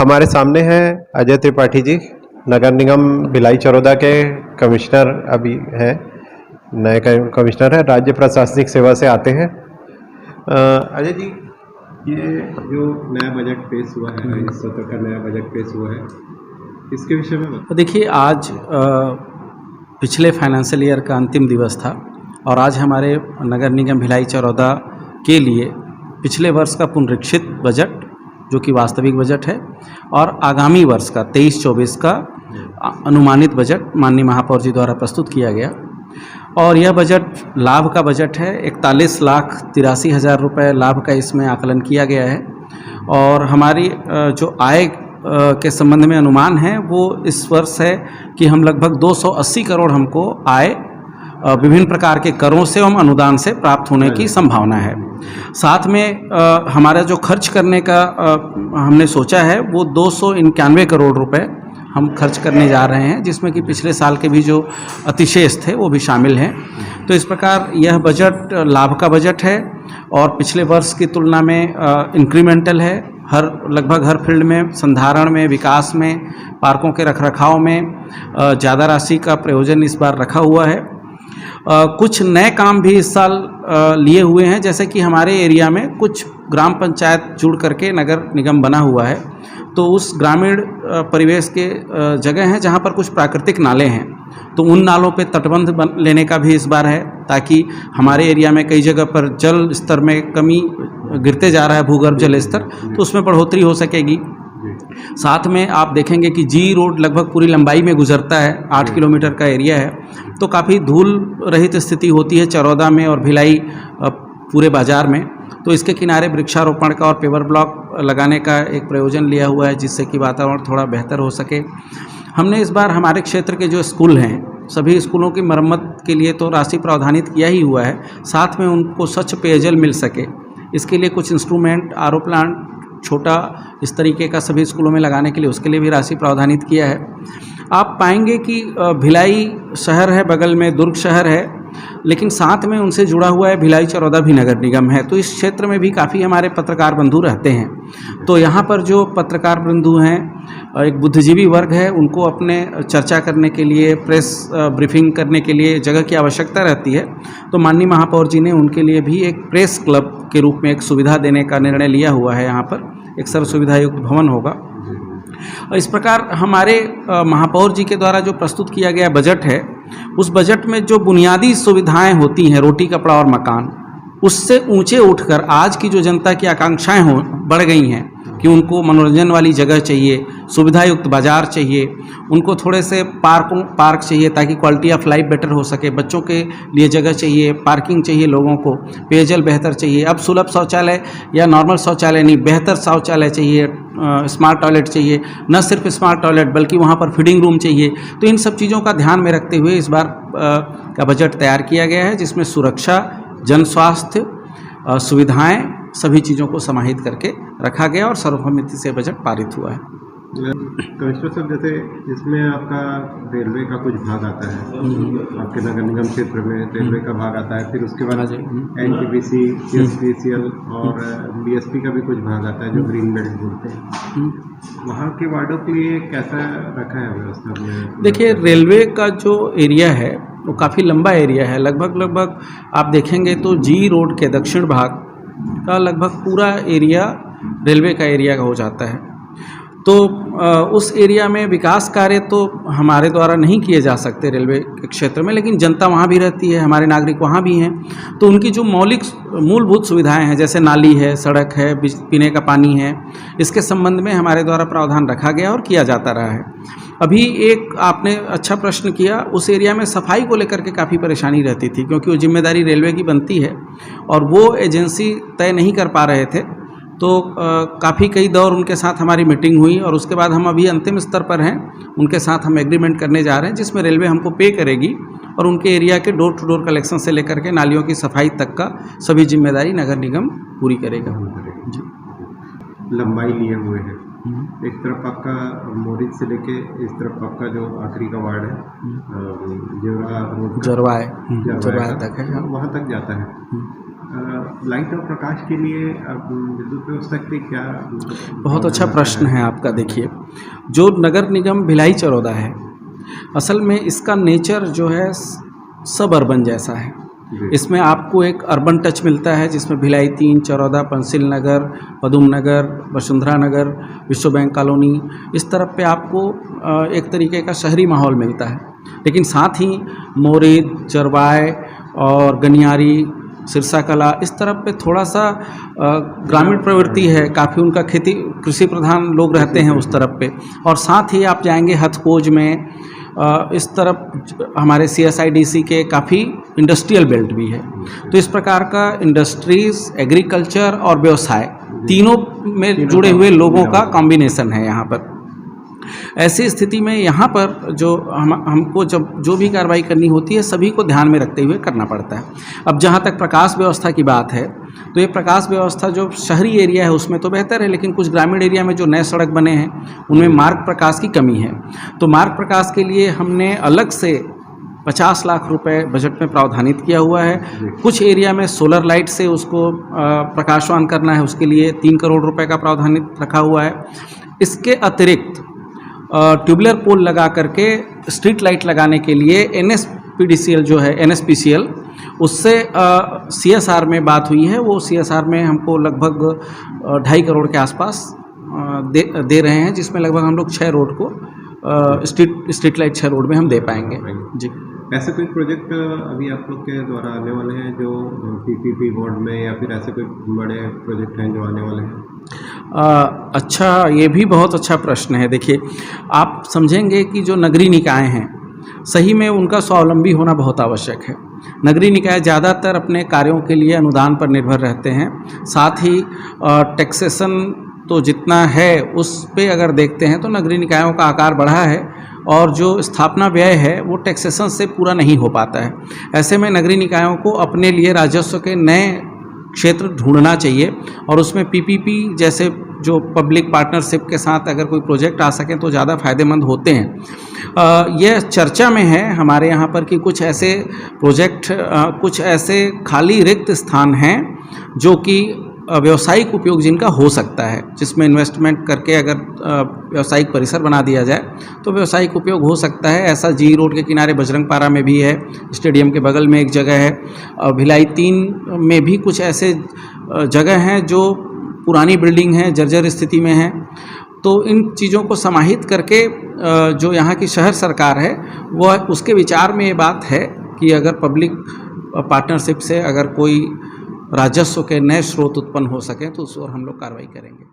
हमारे सामने हैं अजय त्रिपाठी जी, नगर निगम भिलाई चरोदा के कमिश्नर अभी हैं, नए कमिश्नर हैं, राज्य प्रशासनिक सेवा से आते हैं। अजय जी, ये जो नया बजट पेश हुआ है, इस सत्र का नया बजट पेश हुआ है, इसके विषय में बताइए। देखिए, आज पिछले फाइनेंशियल ईयर का अंतिम दिवस था और आज हमारे नगर निगम भिलाई चरौदा के लिए पिछले वर्ष का पुनरीक्षित बजट, जो कि वास्तविक बजट है, और आगामी वर्ष का 23-24 का अनुमानित बजट माननीय महापौर जी द्वारा प्रस्तुत किया गया। और यह बजट लाभ का बजट है। 41,83,000 रुपये लाभ का इसमें आकलन किया गया है। और हमारी जो आय के संबंध में अनुमान है वो इस वर्ष है कि हम लगभग 280 करोड़ हमको आय विभिन्न प्रकार के करों से एवं अनुदान से प्राप्त होने की संभावना है। साथ में हमारा जो खर्च करने का हमने सोचा है वो 291 करोड़ रुपए हम खर्च करने जा रहे हैं, जिसमें कि पिछले साल के भी जो अतिशेष थे वो भी शामिल हैं। तो इस प्रकार यह बजट लाभ का बजट है और पिछले वर्ष की तुलना में इंक्रीमेंटल है। लगभग हर फील्ड में, संधारण में, विकास में, पार्कों के रखरखाव में ज़्यादा राशि का प्रयोजन इस बार रखा हुआ है। कुछ नए काम भी इस साल लिए हुए हैं, जैसे कि हमारे एरिया में कुछ ग्राम पंचायत जुड़ करके नगर निगम बना हुआ है। तो उस ग्रामीण परिवेश के जगह हैं जहाँ पर कुछ प्राकृतिक नाले हैं, तो उन नालों पे तटबंध लेने का भी इस बार है, ताकि हमारे एरिया में कई जगह पर जल स्तर में कमी गिरते जा रहा है, भूगर्भ जल स्तर, तो उसमें बढ़ोतरी हो सकेगी। साथ में आप देखेंगे कि जी रोड लगभग पूरी लंबाई में गुजरता है, 8 किलोमीटर का एरिया है, तो काफ़ी धूल रहित स्थिति होती है चरौदा में और भिलाई पूरे बाज़ार में। तो इसके किनारे वृक्षारोपण का और पेवर ब्लॉक लगाने का एक प्रयोजन लिया हुआ है, जिससे कि वातावरण थोड़ा बेहतर हो सके। हमने इस बार हमारे क्षेत्र के जो स्कूल हैं, सभी स्कूलों की मरम्मत के लिए तो राशि प्रावधानित किया ही हुआ है, साथ में उनको स्वच्छ पेयजल मिल सके, इसके लिए कुछ इंस्ट्रूमेंट, आरओ प्लांट छोटा इस तरीके का सभी स्कूलों में लगाने के लिए उसके लिए भी राशि प्रावधानित किया है। आप पाएंगे कि भिलाई शहर है, बगल में दुर्ग शहर है, लेकिन साथ में उनसे जुड़ा हुआ है भिलाई चरौदा भी नगर निगम है। तो इस क्षेत्र में भी काफ़ी हमारे पत्रकार बंधु रहते हैं। तो यहाँ पर जो पत्रकार बंधु हैं, एक बुद्धिजीवी वर्ग है, उनको अपने चर्चा करने के लिए, प्रेस ब्रीफिंग करने के लिए जगह की आवश्यकता रहती है। तो माननीय महापौर जी ने उनके लिए भी एक प्रेस क्लब के रूप में एक सुविधा देने का निर्णय लिया हुआ है। यहाँ पर एक सर्व सुविधा युक्त भवन होगा। इस प्रकार हमारे महापौर जी के द्वारा जो प्रस्तुत किया गया बजट है, उस बजट में जो बुनियादी सुविधाएं होती हैं, रोटी कपड़ा और मकान, उससे ऊंचे उठकर आज की जो जनता की आकांक्षाएं बढ़ गई हैं कि उनको मनोरंजन वाली जगह चाहिए, सुविधायुक्त बाज़ार चाहिए, उनको थोड़े से पार्क चाहिए ताकि क्वालिटी ऑफ लाइफ बेटर हो सके, बच्चों के लिए जगह चाहिए, पार्किंग चाहिए, लोगों को पेयजल बेहतर चाहिए। अब सुलभ शौचालय या नॉर्मल शौचालय नहीं, बेहतर शौचालय चाहिए, स्मार्ट टॉयलेट चाहिए, न सिर्फ स्मार्ट टॉयलेट बल्कि वहाँ पर फीडिंग रूम चाहिए। तो इन सब चीज़ों का ध्यान में रखते हुए इस बार का बजट तैयार किया गया है, जिसमें सुरक्षा, जन स्वास्थ्य, सुविधाएं, सभी चीज़ों को समाहित करके रखा गया और सर्वसम्मति से बजट पारित हुआ है। कमिश्नर साहब, जैसे इसमें आपका रेलवे का कुछ भाग आता है, आपके नगर निगम क्षेत्र में रेलवे का भाग आता है, फिर उसके बाद एनटीपीसी, सीएसपीसीएल और बीएसपी का भी कुछ भाग आता है जो ग्रीन बेल्ट बोलते हैं। वहाँ के वार्डों के लिए कैसा रखा है व्यवस्था में? देखिए, रेलवे का जो एरिया है वो काफ़ी लंबा एरिया है। लगभग आप देखेंगे तो जी रोड के दक्षिण भाग का लगभग पूरा एरिया रेलवे का एरिया हो जाता है। तो उस एरिया में विकास कार्य तो हमारे द्वारा नहीं किए जा सकते रेलवे के क्षेत्र में, लेकिन जनता वहाँ भी रहती है, हमारे नागरिक वहाँ भी हैं। तो उनकी जो मूलभूत सुविधाएं हैं, जैसे नाली है, सड़क है, पीने का पानी है, इसके संबंध में हमारे द्वारा प्रावधान रखा गया और किया जाता रहा है। अभी एक आपने अच्छा प्रश्न किया, उस एरिया में सफाई को लेकर के काफ़ी परेशानी रहती थी, क्योंकि वो जिम्मेदारी रेलवे की बनती है और वो एजेंसी तय नहीं कर पा रहे थे। तो काफ़ी कई दौर उनके साथ हमारी मीटिंग हुई और उसके बाद हम अभी अंतिम स्तर पर हैं, उनके साथ हम एग्रीमेंट करने जा रहे हैं, जिसमें रेलवे हमको पे करेगी और उनके एरिया के डोर टू डोर कलेक्शन से लेकर के नालियों की सफाई तक का सभी जिम्मेदारी नगर निगम पूरी करेगा। जी, लंबाई लिए हुए हैं, एक तरफ आपका मोरिच से लेके इस तरफ आपका जो आखिरी का वार्ड है जरवाए तक है, वहाँ तक जाता है। लाइट और प्रकाश के लिए अब विद्युत व्यवस्था के लिए क्या बहुत अच्छा प्रश्न है आपका। देखिए, जो नगर निगम भिलाई चरौदा है, असल में इसका नेचर जो है सब अर्बन जैसा है। इसमें आपको एक अर्बन टच मिलता है, जिसमें भिलाई 3, चरौदा, पंसिल नगर, पदुम नगर, वसुंधरा नगर, विश्व बैंक कॉलोनी, इस तरफ पे आपको एक तरीके का शहरी माहौल मिलता है। लेकिन साथ ही मोरीद, चरवाय और गनियारी, सिरसा कला, इस तरफ पे थोड़ा सा ग्रामीण प्रवृत्ति है, काफ़ी उनका खेती कृषि प्रधान लोग रहते हैं उस तरफ पे। और साथ ही आप जाएंगे हथकोज में, इस तरफ हमारे CSIDC के काफ़ी इंडस्ट्रियल बेल्ट भी है। तो इस प्रकार का इंडस्ट्रीज़, एग्रीकल्चर और व्यवसाय तीनों में जुड़े हुए लोगों का कॉम्बिनेशन है यहाँ पर। ऐसी स्थिति में यहाँ पर जो हमको जब जो भी कार्रवाई करनी होती है, सभी को ध्यान में रखते हुए करना पड़ता है। अब जहाँ तक प्रकाश व्यवस्था की बात है, तो ये प्रकाश व्यवस्था जो शहरी एरिया है उसमें तो बेहतर है, लेकिन कुछ ग्रामीण एरिया में जो नए सड़क बने हैं उनमें मार्ग प्रकाश की कमी है। तो मार्ग प्रकाश के लिए हमने अलग से 50 लाख रुपए बजट में प्रावधानित किया हुआ है। कुछ एरिया में सोलर लाइट से उसको प्रकाशवान करना है, उसके लिए 3 करोड़ रुपए का प्रावधानित रखा हुआ है। इसके अतिरिक्त ट्यूबुलर पोल लगा करके स्ट्रीट लाइट लगाने के लिए NSPDCL जो है, NSPCL, उससे CSR में बात हुई है। वो CSR में हमको लगभग 2.5 करोड़ के आसपास दे रहे हैं, जिसमें लगभग हम लोग 6 रोड को स्ट्रीट लाइट 6 रोड में हम दे पाएंगे जी। ऐसे कोई प्रोजेक्ट अभी आप लोग के द्वारा आने वाले हैं जो PPP बोर्ड में, या फिर ऐसे कोई बड़े प्रोजेक्ट हैं जो आने वाले हैं? अच्छा, ये भी बहुत अच्छा प्रश्न है। देखिए, आप समझेंगे कि जो नगरीय निकाय हैं, सही में उनका स्वावलंबी होना बहुत आवश्यक है। नगरीय निकाय ज़्यादातर अपने कार्यों के लिए अनुदान पर निर्भर रहते हैं। साथ ही टैक्सेशन तो जितना है उस पे अगर देखते हैं तो नगरीय निकायों का आकार बढ़ा है, और जो स्थापना व्यय है वो टैक्सेशन से पूरा नहीं हो पाता है। ऐसे में नगरीय निकायों को अपने लिए राजस्व के नए क्षेत्र ढूंढना चाहिए, और उसमें PPP जैसे जो पब्लिक पार्टनरशिप के साथ अगर कोई प्रोजेक्ट आ सकें तो ज़्यादा फ़ायदेमंद होते हैं। यह चर्चा में है हमारे यहाँ पर कि कुछ ऐसे प्रोजेक्ट, कुछ ऐसे खाली रिक्त स्थान हैं जो कि व्यावसायिक उपयोग जिनका हो सकता है, जिसमें इन्वेस्टमेंट करके अगर व्यावसायिक परिसर बना दिया जाए तो व्यावसायिक उपयोग हो सकता है। ऐसा GE रोड के किनारे बजरंगपारा में भी है, स्टेडियम के बगल में एक जगह है, और भिलाई 3 में भी कुछ ऐसे जगह हैं जो पुरानी बिल्डिंग हैं, जर्जर स्थिति में हैं। तो इन चीज़ों को समाहित करके जो यहाँ की शहर सरकार है वह उसके विचार में ये बात है कि अगर पब्लिक पार्टनरशिप से अगर कोई राजस्व के नए स्रोत उत्पन्न हो सकें तो उस ओर हम लोग कार्रवाई करेंगे।